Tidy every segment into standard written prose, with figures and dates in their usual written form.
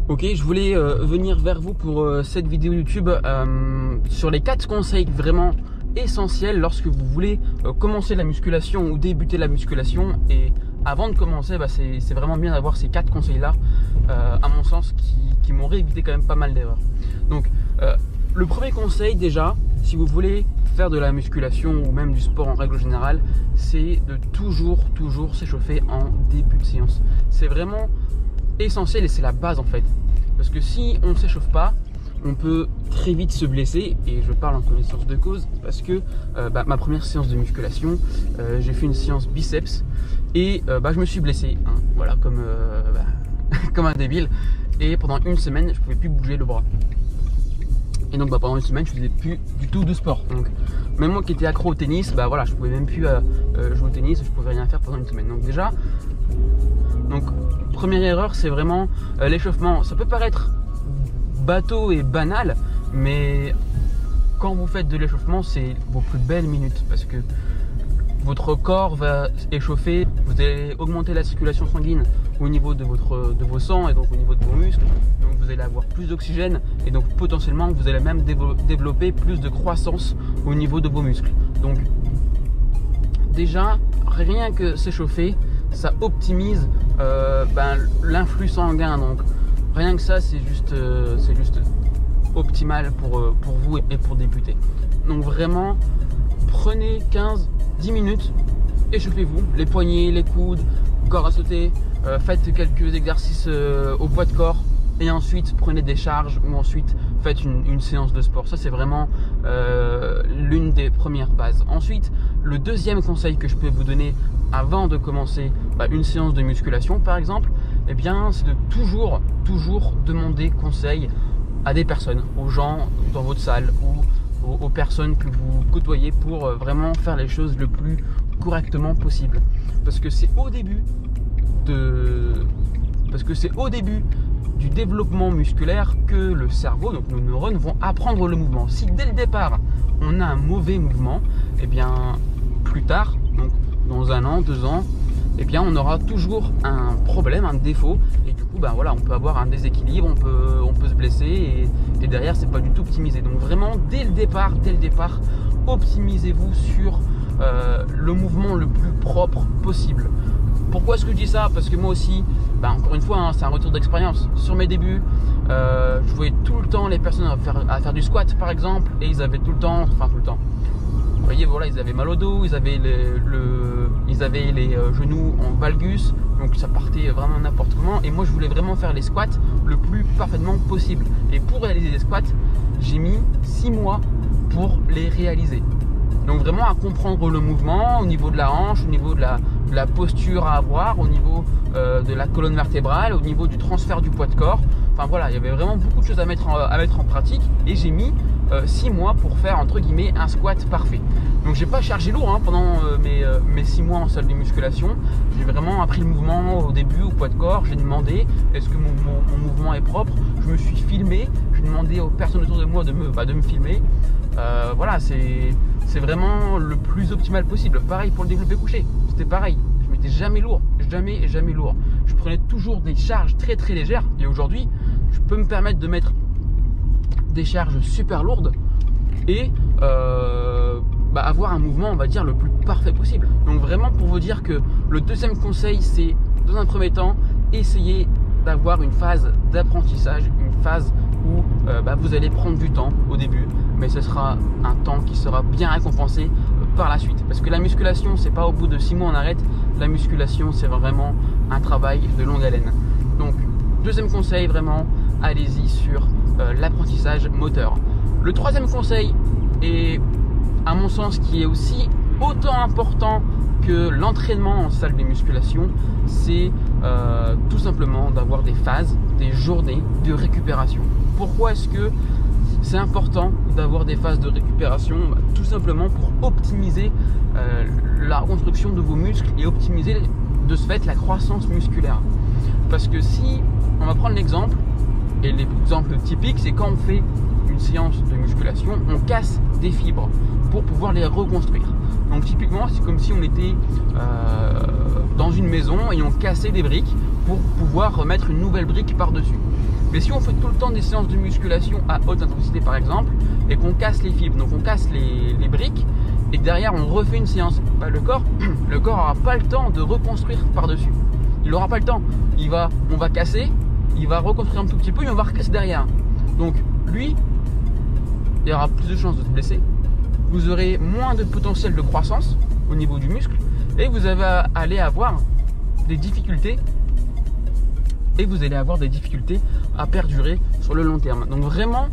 Ok, je voulais venir vers vous pour cette vidéo YouTube sur les 4 conseils vraiment essentiels lorsque vous voulez commencer la musculation ou débuter la musculation. Et avant de commencer, c'est vraiment bien d'avoir ces 4 conseils là, à mon sens, qui m'auraient évité quand même pas mal d'erreurs. Donc le premier conseil déjà, si vous voulez faire de la musculation ou même du sport en règle générale, c'est de toujours s'échauffer en début de séance. C'est vraiment essentiel et c'est la base en fait, parce que si on ne s'échauffe pas, on peut très vite se blesser. Et je parle en connaissance de cause parce que ma première séance de musculation, j'ai fait une séance biceps et je me suis blessé, hein, voilà, comme comme un débile, et pendant une semaine je pouvais plus bouger le bras. Et donc pendant une semaine je faisais plus du tout de sport. Donc même moi qui étais accro au tennis, voilà, je pouvais même plus jouer au tennis, je pouvais rien faire pendant une semaine. Donc déjà, première erreur, c'est vraiment l'échauffement. Ça peut paraître bateau et banal, mais quand vous faites de l'échauffement, c'est vos plus belles minutes, parce que votre corps va échauffer, vous allez augmenter la circulation sanguine au niveau de vos sangs et donc au niveau de vos muscles. Donc vous allez avoir plus d'oxygène et donc potentiellement vous allez même développer plus de croissance au niveau de vos muscles. Donc déjà, rien que s'échauffer, ça optimise l'influx sanguin. Donc rien que ça, c'est juste optimal pour vous et pour débuter. Donc vraiment, prenez 15-10 minutes, échauffez-vous, les poignets, les coudes, corps à sauter, faites quelques exercices au poids de corps, et ensuite prenez des charges, ou ensuite faites une séance de sport. Ça, c'est vraiment l'une des premières bases. Ensuite, le deuxième conseil que je peux vous donner avant de commencer une séance de musculation par exemple, c'est de toujours demander conseil à des personnes, aux gens dans votre salle ou aux personnes que vous côtoyez, pour vraiment faire les choses le plus correctement possible. Parce que c'est au début du développement musculaire que le cerveau, donc nos neurones, vont apprendre le mouvement. Si dès le départ on a un mauvais mouvement, plus tard, donc dans 1 an, 2 ans, on aura toujours un problème, un défaut, et du coup on peut avoir un déséquilibre, on peut se blesser, et derrière c'est pas du tout optimisé. Donc vraiment dès le départ, optimisez-vous sur le mouvement le plus propre possible. Pourquoi est-ce que je dis ça? Parce que moi aussi, encore une fois, c'est un retour d'expérience. Sur mes débuts, je voyais tout le temps les personnes à faire du squat par exemple, et ils avaient tout le temps, vous voyez, voilà, ils avaient mal au dos, ils avaient les genoux en valgus, donc ça partait vraiment n'importe comment. Et moi, je voulais vraiment faire les squats le plus parfaitement possible. Et pour réaliser les squats, j'ai mis 6 mois pour les réaliser. Donc vraiment à comprendre le mouvement au niveau de la hanche, au niveau de la posture à avoir, au niveau de la colonne vertébrale, au niveau du transfert du poids de corps. Il y avait vraiment beaucoup de choses à mettre en pratique, et j'ai mis 6 mois pour faire entre guillemets un squat parfait. Donc j'ai pas chargé lourd pendant mes 6 mois en salle de musculation. J'ai vraiment appris le mouvement au début au poids de corps. J'ai demandé est-ce que mon mouvement est propre. Je me suis filmé, j'ai demandé aux personnes autour de moi de me filmer. C'est vraiment le plus optimal possible. Pareil pour le développé couché, c'était pareil. Je mettais jamais lourd, jamais lourd. Je prenais toujours des charges très légères, et aujourd'hui je peux me permettre de mettre des charges super lourdes et avoir un mouvement, on va dire, le plus parfait possible. Donc vraiment, pour vous dire que le deuxième conseil, c'est dans un premier temps, essayer d'avoir une phase d'apprentissage, une phase où vous allez prendre du temps au début, mais ce sera un temps qui sera bien récompensé par la suite. Parce que la musculation, c'est pas au bout de 6 mois on arrête. La musculation, c'est vraiment un travail de longue haleine. Donc deuxième conseil, vraiment, allez-y sur l'apprentissage moteur. Le troisième conseil, et à mon sens qui est aussi autant important que l'entraînement en salle de musculation, c'est tout simplement d'avoir des phases, des journées de récupération. Pourquoi est-ce que c'est important d'avoir des phases de récupération? Tout simplement pour optimiser la reconstruction de vos muscles et optimiser de ce fait la croissance musculaire. Parce que si on va prendre l'exemple, et l'exemple typique, c'est quand on fait une séance de musculation, on casse des fibres pour pouvoir les reconstruire. Donc typiquement, c'est comme si on était dans une maison et on cassait des briques pour pouvoir remettre une nouvelle brique par-dessus. Mais si on fait tout le temps des séances de musculation à haute intensité par exemple, et qu'on casse les fibres, donc on casse les briques, et que derrière on refait une séance, bah, le corps n'aura pas le temps de reconstruire par-dessus. Il n'aura pas le temps. On va casser, il va reconstruire un tout petit peu et on va recasser derrière. Donc lui, il y aura plus de chances de se blesser. Vous aurez moins de potentiel de croissance au niveau du muscle et vous allez avoir des difficultés à perdurer sur le long terme. Donc vraiment,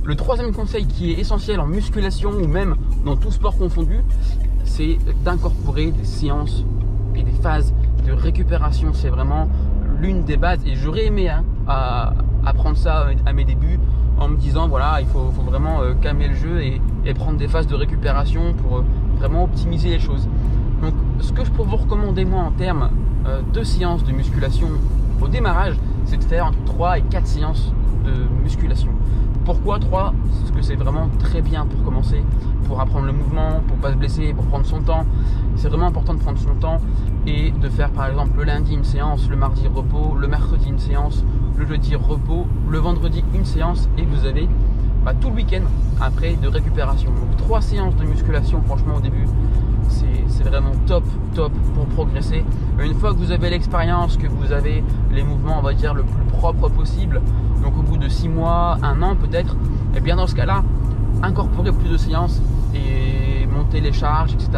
le troisième conseil qui est essentiel en musculation ou même dans tout sport confondu, c'est d'incorporer des séances et des phases de récupération. C'est vraiment l'une des bases et j'aurais aimé apprendre ça à mes débuts en me disant voilà, il faut vraiment calmer le jeu et prendre des phases de récupération pour vraiment optimiser les choses. Donc ce que je peux vous recommander moi en termes de séances de musculation au démarrage, c'est de faire entre 3 et 4 séances de musculation. Pourquoi 3? Parce que c'est vraiment très bien pour commencer, pour apprendre le mouvement, pour ne pas se blesser, pour prendre son temps. C'est vraiment important de prendre son temps et de faire par exemple le lundi une séance, le mardi repos, le mercredi une séance, le jeudi repos, le vendredi une séance et vous avez tout le week-end après de récupération. Donc 3 séances de musculation franchement au début, c'est vraiment top pour progresser. Une fois que vous avez l'expérience, que vous avez les mouvements on va dire le plus propre possible, donc au bout de 6 mois, 1 an peut-être, et bien dans ce cas-là, incorporer plus de séances et monter les charges, etc.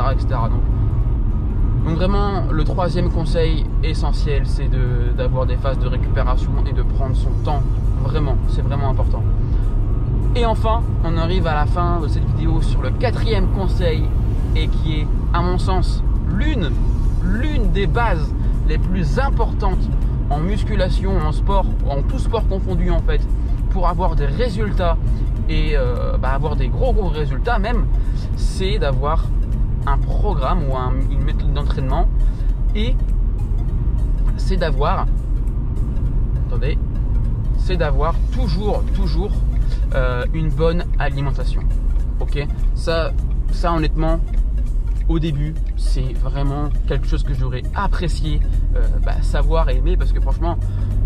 Donc vraiment, le troisième conseil essentiel, c'est d'avoir des phases de récupération et de prendre son temps. Vraiment, c'est vraiment important. Et enfin, on arrive à la fin de cette vidéo sur le 4e conseil et qui est, à mon sens, l'une des bases les plus importantes en musculation, en sport, en tout sport confondu en fait, pour avoir des résultats et avoir des gros résultats même, c'est d'avoir un programme ou une méthode d'entraînement et c'est d'avoir toujours une bonne alimentation. Ok, ça honnêtement au début c'est vraiment quelque chose que j'aurais apprécié savoir et aimer, parce que franchement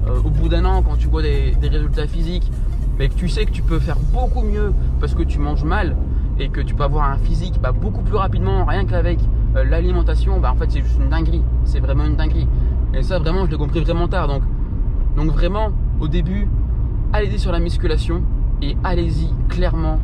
au bout d'un an, quand tu vois des résultats physiques mais que tu sais que tu peux faire beaucoup mieux parce que tu manges mal et que tu peux avoir un physique beaucoup plus rapidement rien qu'avec l'alimentation, en fait c'est juste une dinguerie, c'est vraiment une dinguerie. Et ça vraiment je l'ai compris vraiment tard. Donc vraiment au début, allez-y sur la musculation et allez-y clairement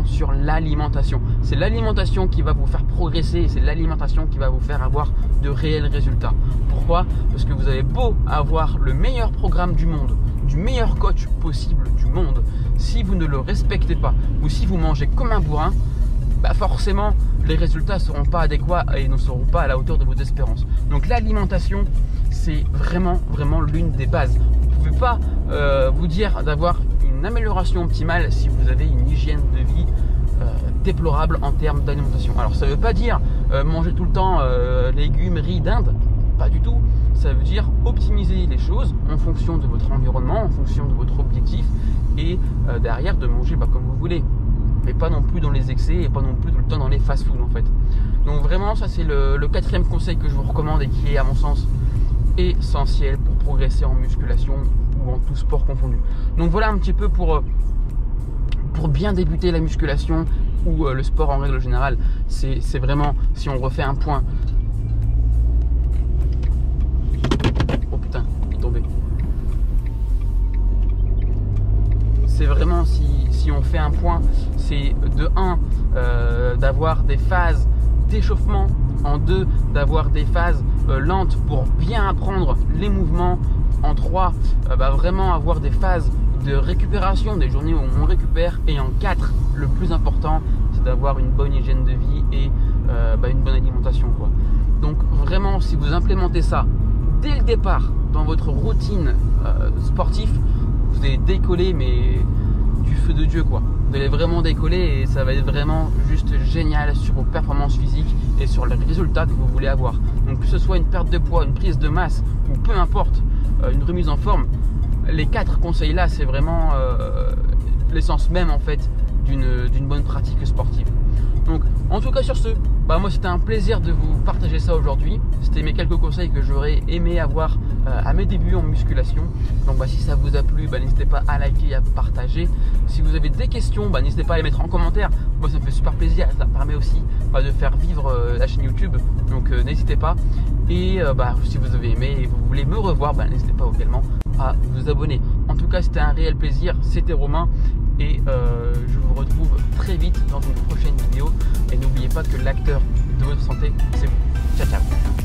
sur l'alimentation. C'est l'alimentation qui va vous faire progresser et c'est l'alimentation qui va vous faire avoir de réels résultats. Pourquoi? Parce que vous avez beau avoir le meilleur programme du monde, du meilleur coach possible du monde, si vous ne le respectez pas ou si vous mangez comme un bourrin, forcément les résultats ne seront pas adéquats et ne seront pas à la hauteur de vos espérances. Donc l'alimentation, c'est vraiment l'une des bases. Vous ne pouvez pas vous dire d'avoir une amélioration optimale si vous avez une hygiène de vie déplorable en termes d'alimentation. Alors ça ne veut pas dire manger tout le temps légumes, riz, dinde, pas du tout. Ça veut dire optimiser les choses en fonction de votre environnement, en fonction de votre objectif et derrière de manger comme vous voulez, mais pas non plus dans les excès et pas non plus tout le temps dans les fast-food en fait. Donc vraiment ça c'est le 4e conseil que je vous recommande et qui est à mon sens essentiel pour progresser en musculation ou en tout sport confondu. Donc voilà un petit peu pour bien débuter la musculation ou le sport en règle générale. C'est vraiment, si on refait un point, oh putain, il est tombé. C'est vraiment, si on fait un point, c'est de 1 d'avoir des phases d'échauffement, en 2 d'avoir des phases lentes pour bien apprendre les mouvements, en 3 vraiment avoir des phases de récupération, des journées où on récupère, et en 4 le plus important c'est d'avoir une bonne hygiène de vie et une bonne alimentation quoi. Donc vraiment si vous implémentez ça dès le départ dans votre routine sportive, vous allez décoller mais du feu de Dieu quoi. Vous allez vraiment décoller et ça va être vraiment juste génial sur vos performances physiques et sur les résultats que vous voulez avoir. Donc que ce soit une perte de poids, une prise de masse ou peu importe, une remise en forme, les 4 conseils là c'est vraiment l'essence même en fait d'une bonne pratique sportive. Donc En tout cas sur ce, moi c'était un plaisir de vous partager ça aujourd'hui. C'était mes quelques conseils que j'aurais aimé avoir à mes débuts en musculation. Donc si ça vous a plu, n'hésitez pas à liker et à partager. Si vous avez des questions, n'hésitez pas à les mettre en commentaire. Moi ça me fait super plaisir, ça me permet aussi de faire vivre la chaîne YouTube. Donc n'hésitez pas. Et si vous avez aimé et vous voulez me revoir, n'hésitez pas également à vous abonner. En tout cas c'était un réel plaisir, c'était Romain. Et je vous retrouve très vite dans une prochaine vidéo. Et n'oubliez pas que l'acteur de votre santé, c'est vous. Ciao, ciao.